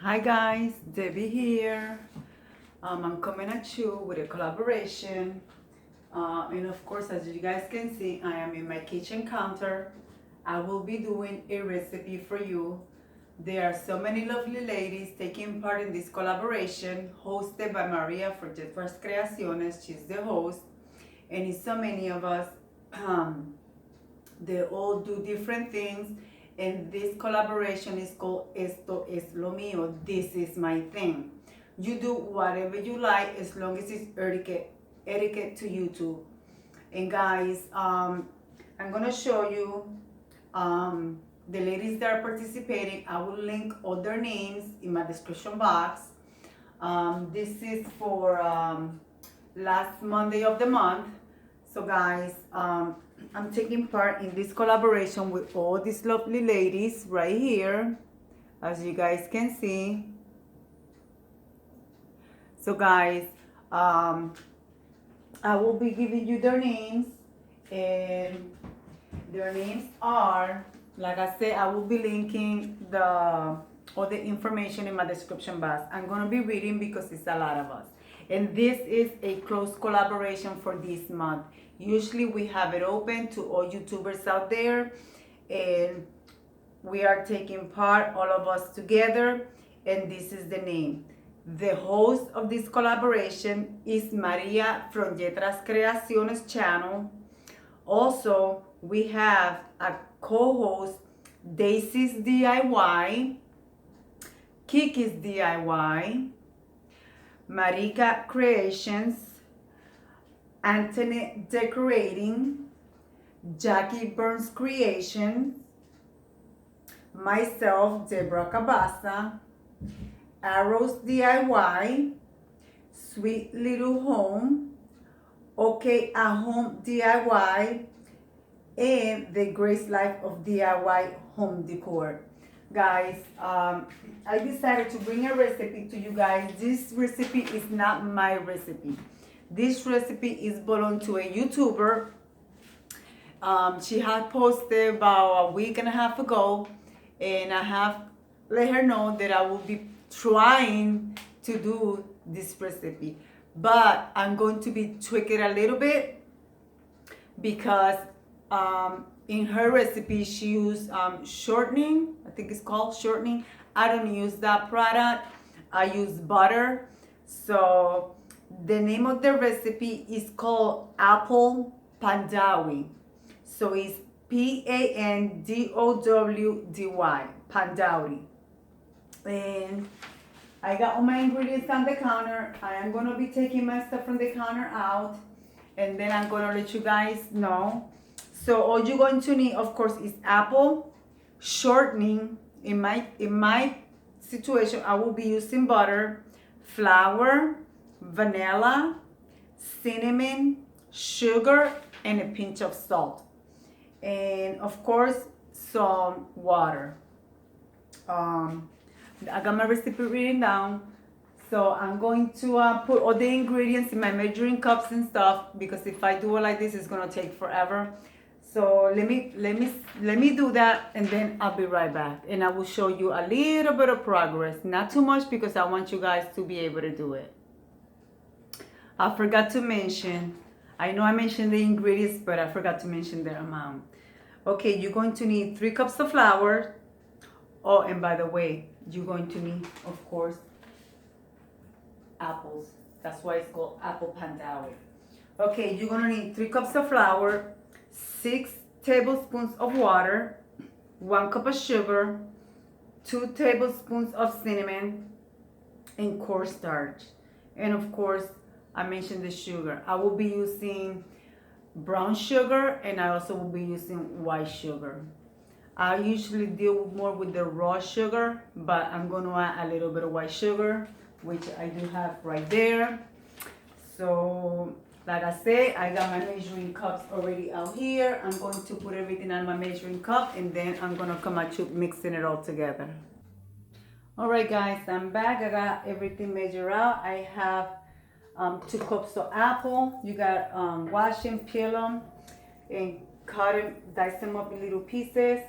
Hi guys, Debbie here. I'm coming at you with a collaboration. And of course, as you guys can see, I am in my kitchen counter. I will be doing a recipe for you. There are so many lovely ladies taking part in this collaboration, hosted by Maria for YETRA KHREACIONESS. She's the host. And it's so many of us. They all do different things, and this collaboration is called Esto Lo Mio. This is my thing. You do whatever you like as long as it's etiquette to YouTube. And guys, I'm gonna show you the ladies that are participating. I will link all their names in my description box. This is for last Monday of the month. So guys, I'm taking part in this collaboration with all these lovely ladies right here, as you guys can see. So guys, I will be giving you their names, and their names are, like I said, I will be linking all the information in my description box. I'm gonna be reading because it's a lot of us. And this is a close collaboration for this month. Usually we have it open to all YouTubers out there, and we are taking part, all of us together, and this is the name. The host of this collaboration is Maria from YETRA KHREACIONESS channel. Also, we have a co-host, Daisy's DIY, Kiki's DIY, Marika Creations, Anthony Decorating, Jackie Burns Creations, myself, Deborah Cabasa, Arrows DIY, Sweet Little Home, OK at Home DIY, and The Grace Life of DIY Home Decor. Guys, I decided to bring a recipe to you guys. This recipe is not my recipe. This recipe is belong to a YouTuber. She had posted about a week and a half ago, and I have let her know that I will be trying to do this recipe, but I'm going to be tweaking it a little bit because in her recipe she used shortening. I think it's called shortening. I don't use that product. I use butter. So the name of the recipe is called Apple Pandowdy. So it's Pandowdy, pandowdy. And I got all my ingredients on the counter. I am going to be taking my stuff from the counter out, and then I'm going to let you guys know. So all you're going to need, of course, is apple, shortening. In my situation, I will be using butter, flour, vanilla, cinnamon, sugar, and a pinch of salt, and of course some water. I got my recipe written down, so I'm going to put all the ingredients in my measuring cups and stuff, because if I do it like this, it's gonna take forever. So let me do that, and then I'll be right back, and I will show you a little bit of progress. Not too much, because I want you guys to be able to do it. I forgot to mention, I know I mentioned the ingredients, but I forgot to mention the amount. Okay, you're going to need 3 cups of flour. Oh, and by the way, you're going to need, of course, apples. That's why it's called Apple Pandowdy. Okay, you're gonna need 3 cups of flour, 6 tablespoons of water, 1 cup of sugar, 2 tablespoons of cinnamon, and cornstarch. And of course, I mentioned the sugar. I will be using brown sugar, and I also will be using white sugar. I usually deal more with the raw sugar, but I'm going to add a little bit of white sugar, which I do have right there. So, like I said, I got my measuring cups already out here. I'm going to put everything on my measuring cup, and then I'm going to come at you mixing it all together. Alright guys, I'm back. I got everything measured out. I have 2 cups of apple. You got wash them, peel them, and cut them, dice them up in little pieces.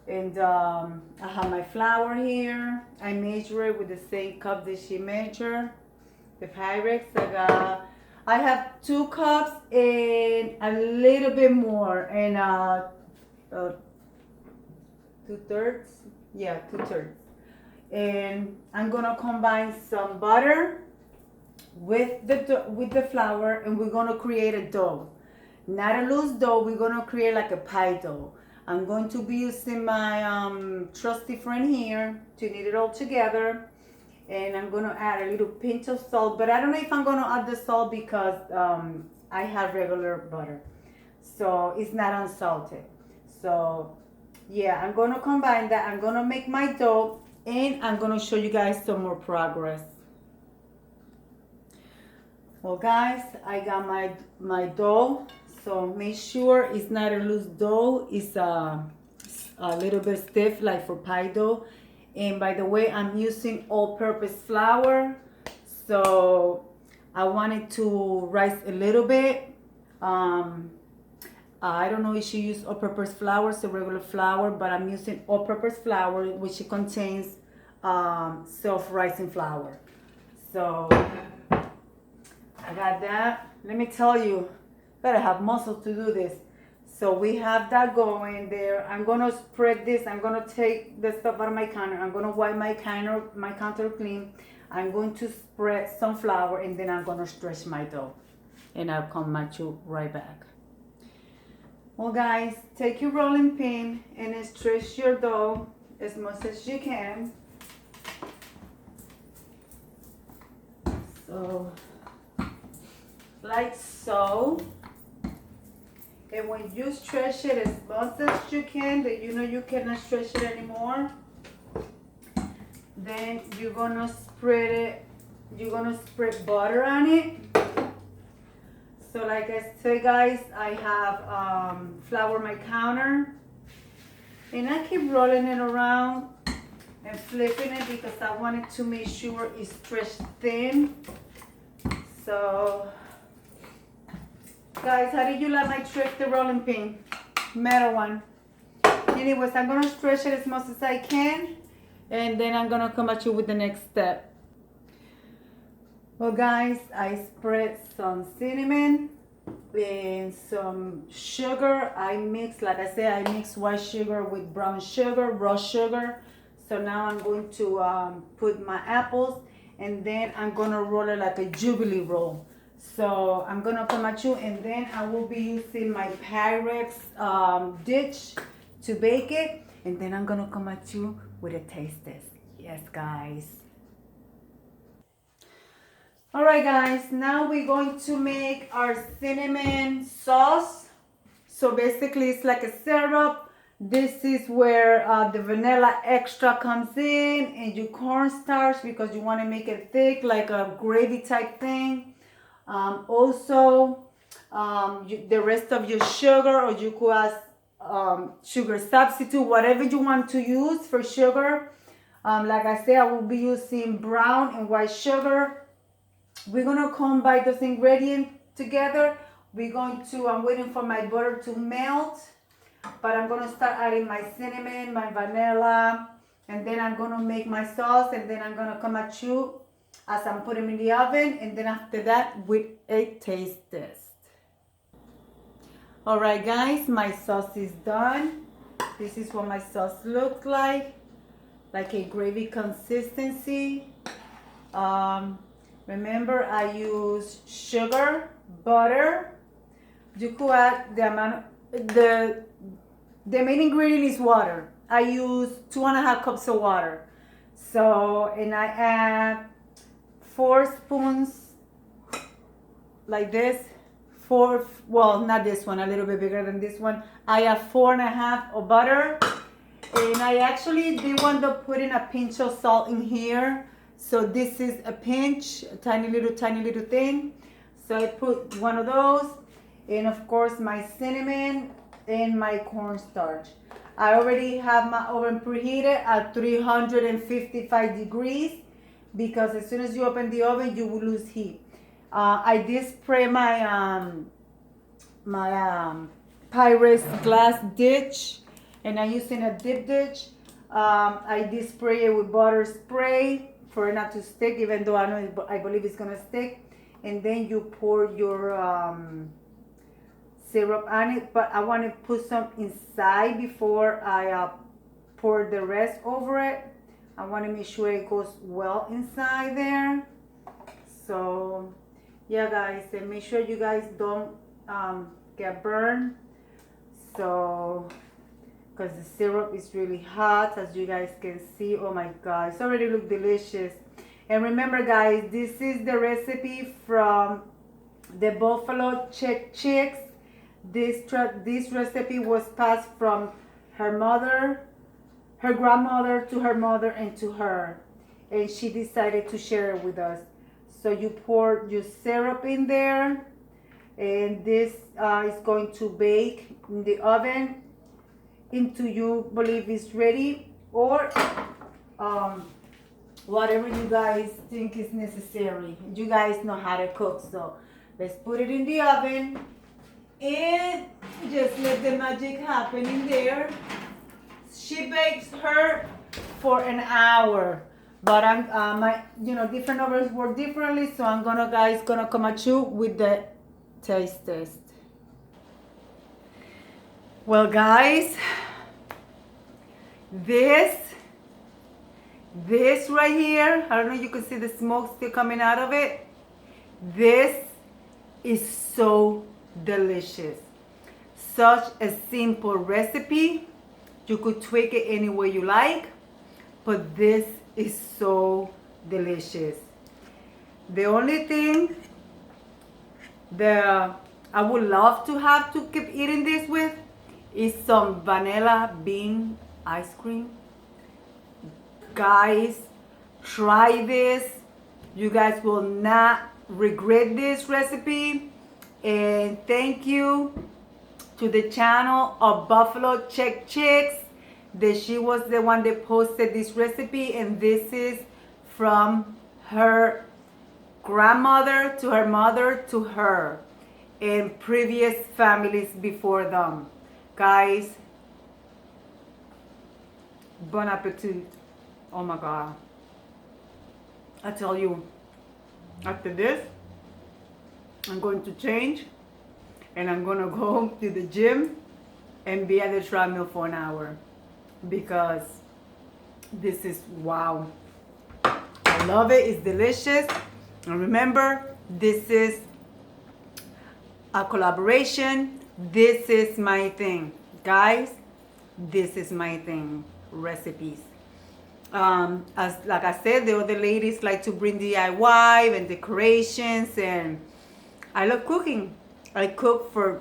And I have my flour here. I measure it with the same cup that she measured. The Pyrex. I have 2 cups and a little bit more, and 2/3. Yeah, 2/3. And I'm gonna combine some butter with the flour, and we're gonna create a dough. Not a loose dough. We're gonna create like a pie dough. I'm going to be using my trusty friend here to knead it all together. And I'm gonna add a little pinch of salt, but I don't know if I'm gonna add the salt because I have regular butter, so it's not unsalted. So yeah, I'm gonna combine that. I'm gonna make my dough, and I'm gonna show you guys some more progress. Well guys, I got my dough, so make sure it's not a loose dough. It's a little bit stiff, like for pie dough. And by the way, I'm using all-purpose flour, so I wanted to rise a little bit. I don't know if you use all-purpose flour, so regular flour, but I'm using all-purpose flour, which contains self-rising flour. So I got that. Let me tell you, gotta have muscle to do this. So we have that going there. I'm gonna spread this. I'm gonna take the stuff out of my counter. I'm gonna wipe my counter clean. I'm going to spread some flour, and then I'm gonna stretch my dough. And I'll come at you right back. Well guys, take your rolling pin and stretch your dough as much as you can. So, like so. And when you stretch it as much as you can, that you know you cannot stretch it anymore, then you're gonna spread it. You're gonna spread butter on it. So like I said, guys, I have flour on my counter, and I keep rolling it around and flipping it because I wanted to make sure it's stretched thin. So. Guys, how did you like my trick, the rolling pin? Metal one. Anyways, I'm gonna stretch it as much as I can, and then I'm gonna come at you with the next step. Well guys, I spread some cinnamon and some sugar. I mix, like I said, I mix white sugar with brown sugar, raw sugar. So now I'm going to put my apples, and then I'm gonna roll it like a jubilee roll. So I'm gonna come at you, and then I will be using my Pyrex dish to bake it, and then I'm gonna come at you with a taste test. Yes, guys. All right, guys. Now we're going to make our cinnamon sauce. So basically, it's like a syrup. This is where the vanilla extra comes in, and your cornstarch, because you want to make it thick, like a gravy type thing. The rest of your sugar, or you could add sugar substitute, whatever you want to use for sugar. Like I said, I will be using brown and white sugar. We're gonna combine those ingredients together. I'm waiting for my butter to melt, but I'm gonna start adding my cinnamon, my vanilla, and then I'm gonna make my sauce, and then I'm gonna come at you as I'm putting them in the oven, and then after that with a taste test. All right, guys, my sauce is done. This is what my sauce looks like a gravy consistency. Remember, I use sugar, butter. You could add the amount. The main ingredient is water. I use 2.5 cups of water. So, and I add 4 spoons like this. Well, not this one, a little bit bigger than this one. I have 4.5 of butter, and I actually did want to put in a pinch of salt in here. So this is a pinch, a tiny little thing. So I put one of those, and of course my cinnamon and my cornstarch. I already have my oven preheated at 355 degrees, because as soon as you open the oven, you will lose heat. I did spray my Pyrex glass dish And I'm using a dip dish. I did spray it with butter spray for it not to stick, even though I believe it's gonna stick. And then you pour your syrup on it, but I want to put some inside before I pour the rest over it. I want to make sure it goes well inside there. So yeah guys, and make sure you guys don't get burned. So because the syrup is really hot, as you guys can see. Oh my god, it's already look delicious. And remember guys, this is the recipe from the Buffalo Check Chicks. This recipe was passed from her mother, her grandmother, to her mother, and to her, and she decided to share it with us. So you pour your syrup in there, and this is going to bake in the oven until you believe it's ready, or whatever you guys think is necessary. You guys know how to cook, so let's put it in the oven and just let the magic happen in there. She bakes her for an hour, but my different ovens work differently, so I'm gonna come at you with the taste test. Well guys, this right here, I don't know if you can see the smoke still coming out of it. This is so delicious. Such a simple recipe. You could tweak it any way you like, but this is so delicious. The only thing that I would love to have to keep eating this with is some vanilla bean ice cream. Guys, try this. You guys will not regret this recipe. And thank you to the channel of Buffalo Check Chicks, that she was the one that posted this recipe, and this is from her grandmother to her mother to her and previous families before them. Guys, bon appetit. Oh my god, I tell you, after this I'm going to change and I'm gonna go to the gym and be at the treadmill for an hour, because this is wow. I love it. It's delicious. And remember, this is a collaboration. This is my thing, guys. This is my thing. Recipes. Like I said, the other ladies like to bring DIY and decorations, and I love cooking. I cooked for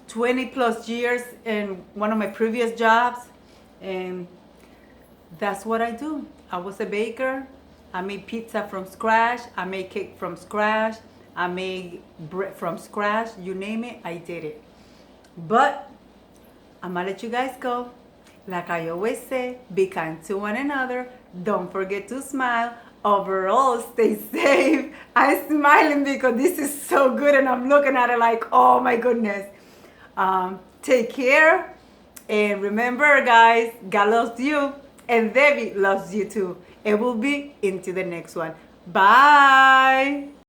20 plus years in one of my previous jobs, and that's what I do. I was a baker. I made pizza from scratch. I made cake from scratch. I made bread from scratch. You name it, I did it. But I'm gonna let you guys go. Like I always say, be kind to one another. Don't forget to smile. Overall, stay safe. I'm smiling because this is so good and I'm looking at it like, oh my goodness. Take care. And remember, guys, God loves you and Debbie loves you too. And we'll be into the next one. Bye.